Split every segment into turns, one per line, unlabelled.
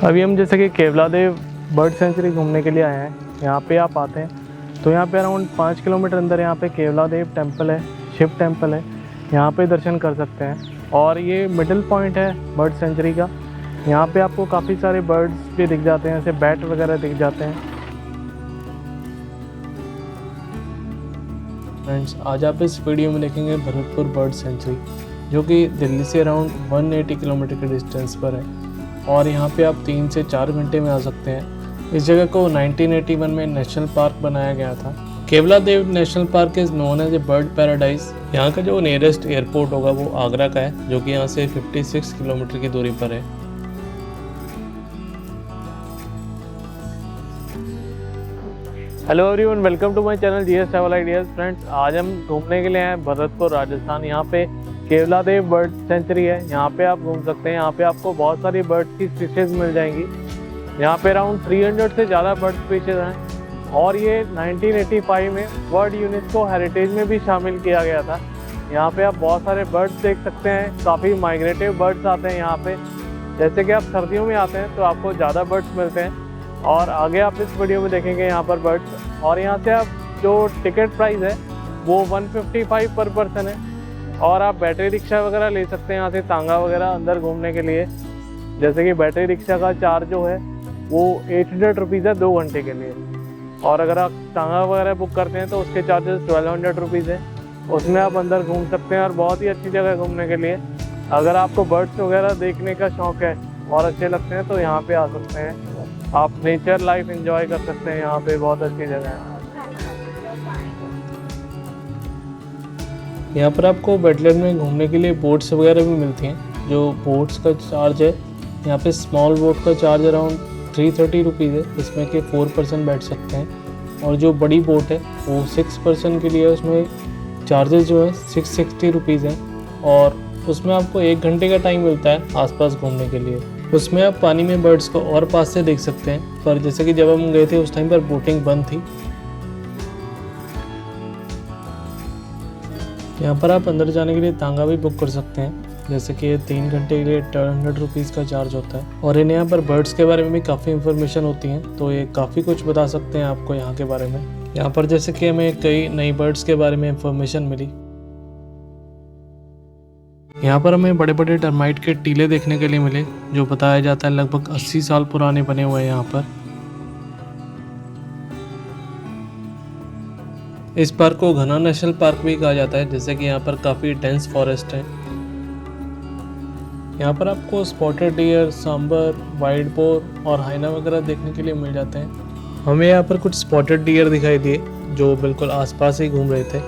अभी हम जैसे कि केवलादेव बर्ड सेंचुरी घूमने के लिए आए हैं। यहाँ पे आप आते हैं तो यहाँ पे अराउंड 5 किलोमीटर अंदर यहाँ पे केवलादेव टेम्पल है, शिव टेम्पल है। यहाँ पे दर्शन कर सकते हैं और ये मिडिल पॉइंट है बर्ड सेंचुरी का। यहाँ पे आपको काफ़ी सारे बर्ड्स भी दिख जाते हैं, जैसे बैट वगैरह दिख जाते हैं।
फ्रेंड्स, आज आप इस वीडियो में देखेंगे भरतपुर बर्ड सेंचुरी, जो कि दिल्ली से अराउंड 180 किलोमीटर के डिस्टेंस पर है और यहाँ पे आप 3 से 4 घंटे में आ सकते हैं। इस जगह को 1981 में नेशनल पार्क बनाया गया था। Keoladeo national park is known as a bird paradise. यहाँ का जो नियरेस्ट एयरपोर्ट होगा वो आगरा का है, जो कि यहाँ से 56 किलोमीटर की दूरी पर है।
Hello everyone, welcome to my channel G S travel ideas. Friends, आज हम घूमने के लिए हैं भरतपुर राजस्थान। यहाँ पे केवलादेव बर्ड सेंचुरी है, यहाँ पे आप घूम सकते हैं। यहाँ पे आपको बहुत सारी बर्ड्स की स्पीशीज़ मिल जाएंगी। यहाँ पे अराउंड 300 से ज़्यादा बर्ड स्पीशीज़ हैं और ये 1985 में वर्ल्ड यूनेस्को हेरिटेज में भी शामिल किया गया था। यहाँ पे आप बहुत सारे बर्ड्स देख सकते हैं, काफ़ी माइग्रेटिव बर्ड्स आते हैं यहाँ पे। जैसे कि आप सर्दियों में आते हैं तो आपको ज़्यादा बर्ड्स मिलते हैं और आगे आप इस वीडियो में देखेंगे यहाँ पर बर्ड्स। और यहाँ से आप जो टिकट प्राइस है वो 155 पर पर्सन है और आप बैटरी रिक्शा वगैरह ले सकते हैं यहाँ से तांगा वगैरह अंदर घूमने के लिए। जैसे कि बैटरी रिक्शा का चार्ज जो है वो 800 रुपीज़ है 2 घंटे के लिए, और अगर आप तांगा वगैरह बुक करते हैं तो उसके चार्जेस 1200 रुपीज़ है। उसमें आप अंदर घूम सकते हैं और बहुत ही अच्छी जगह है घूमने के लिए। अगर आपको बर्ड्स वगैरह देखने का शौक़ है और अच्छे लगते हैं तो यहाँ पर आ सकते हैं। आप नेचर लाइफ एंजॉय कर सकते हैं, यहाँ पे बहुत अच्छी जगह है।
यहाँ पर आपको वेटलैंड में घूमने के लिए बोट्स वगैरह भी मिलती हैं। जो बोट्स का चार्ज है, यहाँ पे स्मॉल बोट का चार्ज अराउंड 330 रुपीज़ है, इसमें कि 4 पर्सन बैठ सकते हैं। और जो बड़ी बोट है वो 6 पर्सन के लिए, उसमें चार्जेस जो है 660 रुपीज़ हैं और उसमें आपको 1 घंटे का टाइम मिलता है आसपास घूमने के लिए। उसमें आप पानी में बर्ड्स को और पास से देख सकते हैं, पर जैसे कि जब हम गए थे उस टाइम पर बोटिंग बंद थी। यहाँ पर आप अंदर जाने के लिए तांगा भी बुक कर सकते हैं, जैसे कि ये 3 घंटे के लिए 1200 रुपीज़ का चार्ज होता है। और इन्हें यहाँ पर बर्ड्स के बारे में भी काफ़ी इन्फॉर्मेशन होती हैं, तो ये काफ़ी कुछ बता सकते हैं आपको यहाँ के बारे में। यहाँ पर जैसे कि हमें कई नई बर्ड्स के बारे में इन्फॉर्मेशन मिली। यहाँ पर हमें बड़े बड़े टर्माइट के टीले देखने के लिए मिले, जो बताया जाता है लगभग 80 साल पुराने बने हुए हैं यहाँ पर। इस पार्क को घना नेशनल पार्क भी कहा जाता है, जैसे कि यहाँ पर काफ़ी डेंस फॉरेस्ट है। यहाँ पर आपको spotted deer, sambar, wild boar और हाइना वगैरह देखने के लिए मिल जाते हैं। हमें यहाँ पर कुछ स्पॉटेड डियर दिखाई दिए जो बिल्कुल आसपास ही घूम रहे थे।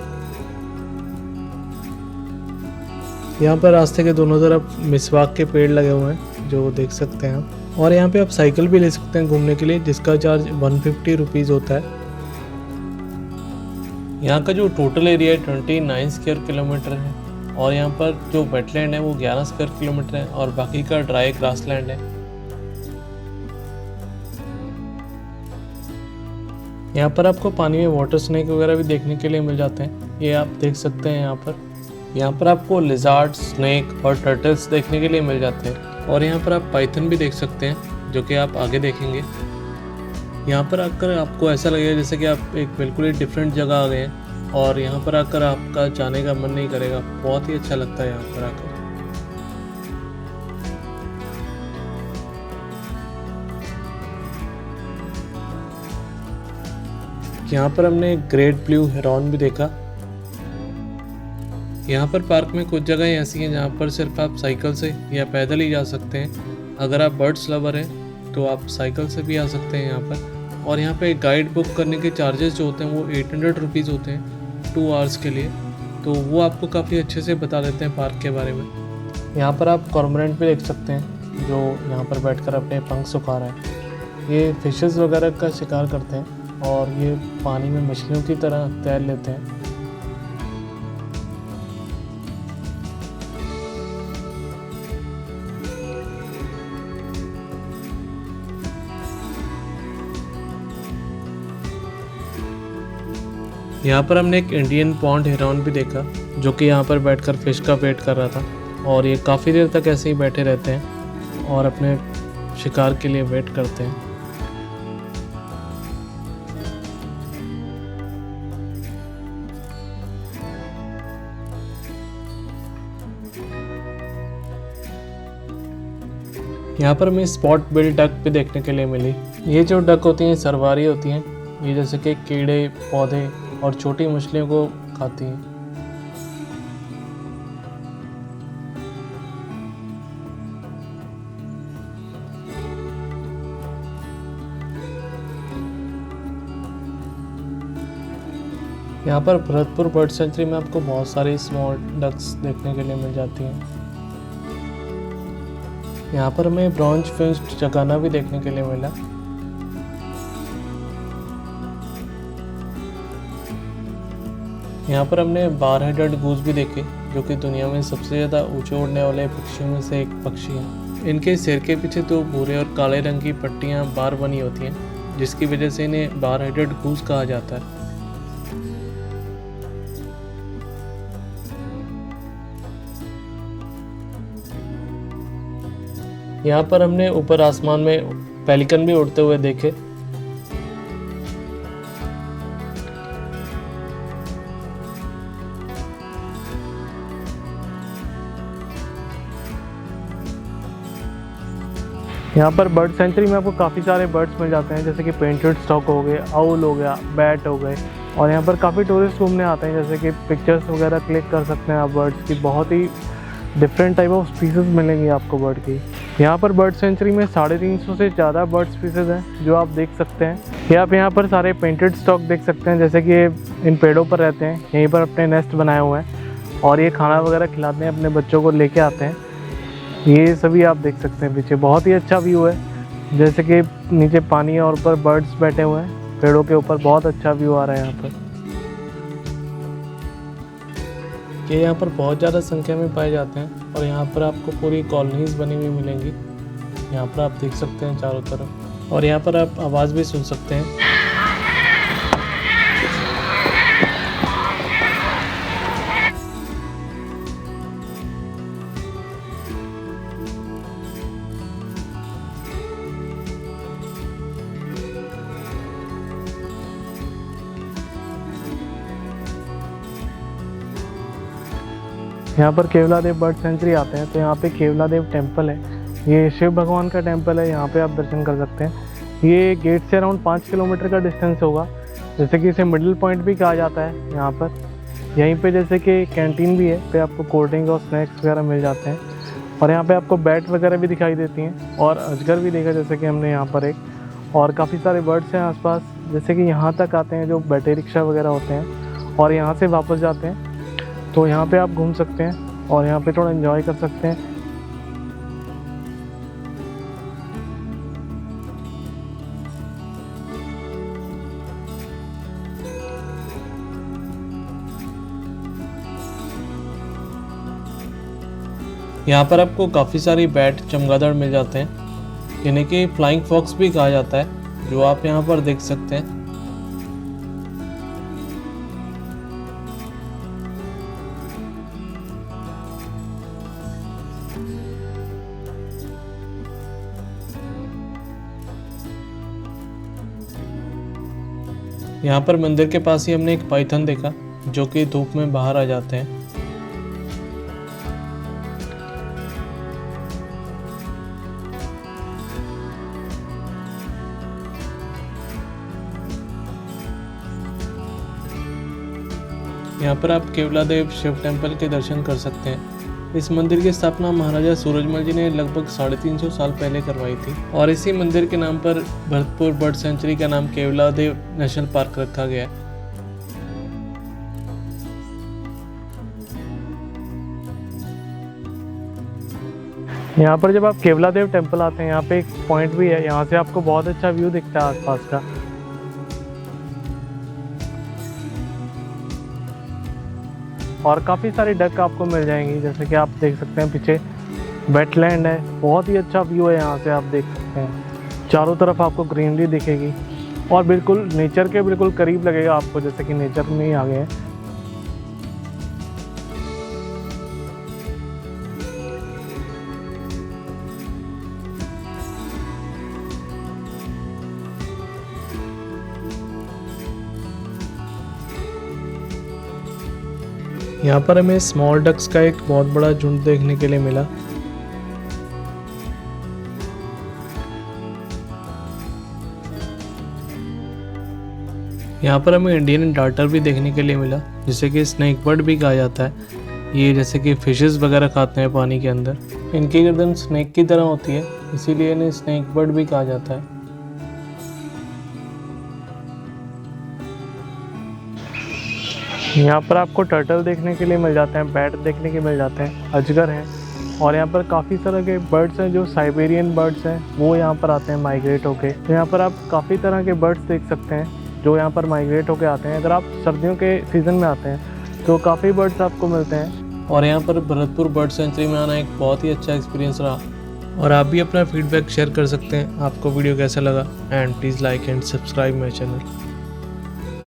यहाँ पर रास्ते के दोनों तरफ मिसवाक के पेड़ लगे हुए हैं, जो देख सकते हैं आप। और यहाँ पे आप साइकिल भी ले सकते हैं घूमने के लिए, जिसका चार्ज 150 रुपीज़ होता है। यहाँ का जो टोटल एरिया है 29 स्क्वायर किलोमीटर है और यहाँ पर जो वेटलैंड है वो 11 स्क्वायर किलोमीटर है और बाकी का ड्राई ग्रासलैंड है। यहाँ पर आपको पानी में वाटर स्नेक वगैरह भी देखने के लिए मिल जाते हैं, ये आप देख सकते हैं। यहाँ पर आपको लिजार्ड, स्नेक और टर्टल्स देखने के लिए मिल जाते हैं और यहाँ पर आप पाइथन भी देख सकते हैं, जो कि आप आगे देखेंगे। यहाँ पर आकर आपको ऐसा लगेगा जैसे कि आप एक बिल्कुल ही डिफरेंट जगह आ गए हैं और यहाँ पर आकर आपका जाने का मन नहीं करेगा। बहुत ही अच्छा लगता है यहाँ पर आकर। यहाँ पर हमने ग्रेट ब्लू हेरॉन भी देखा। यहाँ पर पार्क में कुछ जगह ऐसी हैं जहाँ पर सिर्फ आप साइकिल से या पैदल ही जा सकते हैं। अगर आप बर्ड्स लवर हैं तो आप साइकिल से भी आ सकते हैं यहाँ पर। और यहाँ पे गाइड बुक करने के चार्जेस जो होते हैं वो 800 रुपीज़ होते हैं 2 आवर्स के लिए, तो वो आपको काफ़ी अच्छे से बता देते हैं पार्क के बारे में। यहाँ पर आप कॉर्मोरेंट भी देख सकते हैं, जो यहाँ पर बैठकर अपने पंख सुखा रहा है। ये फिशेस वगैरह का शिकार करते हैं और ये पानी में मछलियों की तरह तैर लेते हैं। यहाँ पर हमने एक इंडियन पॉन्ड हेरॉन भी देखा, जो कि यहाँ पर बैठकर फिश का वेट कर रहा था और ये काफ़ी देर तक ऐसे ही बैठे रहते हैं और अपने शिकार के लिए वेट करते हैं। यहाँ पर हमें स्पॉट बिल डक भी देखने के लिए मिली। ये जो डक होती हैं सर्वारी होती हैं, ये जैसे कि कीड़े पौधे और छोटी मछलियों को खाती हैं। यहाँ पर भरतपुर बर्ड सेंचुरी में आपको बहुत सारी स्मॉल डक्स देखने के लिए मिल जाती हैं। यहाँ पर हमें ब्रॉन्ज फिंच्ड चकाना भी देखने के लिए मिला। यहाँ पर हमने बार हेडेड गूस भी देखे, जो कि दुनिया में सबसे ज़्यादा ऊंचे उड़ने वाले पक्षियों में से एक पक्षी है। इनके सिर के पीछे तो भूरे और काले रंग की पट्टियाँ बार बनी होती हैं, जिसकी वजह से इन्हें बार हेडेड गूस कहा जाता है। यहाँ पर हमने ऊपर आसमान में पेलिकन भी उड़ते हुए देखे।
यहाँ पर बर्ड सेंचुरी में आपको काफ़ी सारे बर्ड्स मिल जाते हैं, जैसे कि पेंटेड स्टॉक हो गए, आउल हो गया, बैट हो गए। और यहाँ पर काफ़ी टूरिस्ट घूमने आते हैं, जैसे कि पिक्चर्स वगैरह क्लिक कर सकते हैं आप बर्ड्स की। बहुत ही डिफरेंट टाइप ऑफ स्पीसीज मिलेंगी आपको बर्ड की। यहाँ पर बर्ड सेंचुरी में 350 से ज़्यादा बर्ड स्पीसीज हैं जो आप देख सकते हैं। ये आप यहाँ पर सारे पेंटेड स्टॉक देख सकते हैं, जैसे कि इन पेड़ों पर रहते हैं, यहीं पर अपने नेस्ट बनाए हुए हैं और ये खाना वगैरह खिलाते हैं, अपने बच्चों को लेके आते हैं। ये सभी आप देख सकते हैं पीछे। बहुत ही अच्छा व्यू है, जैसे कि नीचे पानी है और ऊपर बर्ड्स बैठे हुए हैं पेड़ों के ऊपर। बहुत अच्छा व्यू आ रहा है यहाँ पर।
ये यहाँ पर बहुत ज़्यादा संख्या में पाए जाते हैं और यहाँ पर आपको पूरी कॉलोनीज बनी हुई मिलेंगी। यहाँ पर आप देख सकते हैं चारों तरफ, और यहाँ पर आप आवाज़ भी सुन सकते हैं।
यहाँ पर केवलादेव बर्ड सेंचुरी आते हैं तो यहाँ पे केवलादेव टेम्पल है। ये शिव भगवान का टेम्पल है, यहाँ पे आप दर्शन कर सकते हैं। ये गेट से अराउंड 5 किलोमीटर का डिस्टेंस होगा, जैसे कि इसे मिडिल पॉइंट भी कहा जाता है। यहाँ पर यहीं पे जैसे कि कैंटीन भी है, पे आपको कोल्ड ड्रिंक और स्नैक्स वगैरह मिल जाते हैं। और यहाँ पे आपको बैट वगैरह भी दिखाई देती हैं और अजगर भी देखा, जैसे कि हमने यहाँ पर एक। और काफ़ी सारे बर्ड्स हैं आसपास, जैसे कि यहाँ तक आते हैं जो बैटरी रिक्शा वगैरह होते हैं और यहाँ से वापस जाते हैं। तो यहाँ पे आप घूम सकते हैं और यहाँ पे थोड़ा एंजॉय कर सकते हैं।
यहाँ पर आपको काफ़ी सारी बैट चमगादड़ मिल जाते हैं, जिन्हें कि फ्लाइंग फॉक्स भी कहा जाता है, जो आप यहाँ पर देख सकते हैं। यहाँ पर मंदिर के पास ही हमने एक पाइथन देखा, जो कि धूप में बाहर आ जाते हैं। यहाँ पर आप केवलादेव शिव टेम्पल के दर्शन कर सकते हैं। इस मंदिर की स्थापना महाराजा सूरजमल जी ने लगभग 350 साल पहले करवाई थी और इसी मंदिर के नाम पर भरतपुर बर्ड सेंचुरी का नाम केवलादेव नेशनल पार्क रखा गया है।
यहाँ पर जब आप केवलादेव टेम्पल आते हैं, यहाँ पे एक पॉइंट भी है, यहाँ से आपको बहुत अच्छा व्यू दिखता है आसपास का। और काफ़ी सारी डक आपको मिल जाएंगी, जैसे कि आप देख सकते हैं पीछे वेटलैंड है। बहुत ही अच्छा व्यू है, यहाँ से आप देख सकते हैं चारों तरफ आपको ग्रीनरी दिखेगी और बिल्कुल नेचर के बिल्कुल करीब लगेगा आपको, जैसे कि नेचर में ही आ गए हैं। यहाँ पर हमें स्मॉल डक्स का एक बहुत बड़ा झुंड देखने के लिए मिला। यहाँ पर हमें इंडियन डार्टर भी देखने के लिए मिला, जिसे कि स्नेक बर्ड भी कहा जाता है। ये जैसे कि फिशेस वगैरह खाते हैं पानी के अंदर। इनकी गर्दन स्नेक की तरह होती है, इसीलिए इन्हें स्नेक बर्ड भी कहा जाता है। यहाँ पर आपको टर्टल देखने के लिए मिल जाते हैं, बैट देखने के मिल जाते हैं, अजगर हैं, और यहाँ पर काफ़ी तरह के बर्ड्स हैं जो साइबेरियन बर्ड्स हैं, वो यहाँ पर आते हैं माइग्रेट होके। तो यहाँ पर आप काफ़ी तरह के बर्ड्स देख सकते हैं जो यहाँ पर माइग्रेट होके आते हैं। अगर आप सर्दियों के सीज़न में आते हैं तो काफ़ी बर्ड्स आपको मिलते हैं।
और यहाँ पर भरतपुर बर्ड सेंचुरी में आना एक बहुत ही अच्छा एक्सपीरियंस रहा। और आप भी अपना फीडबैक शेयर कर सकते हैं, आपको वीडियो कैसा लगा। And please like and subscribe my channel.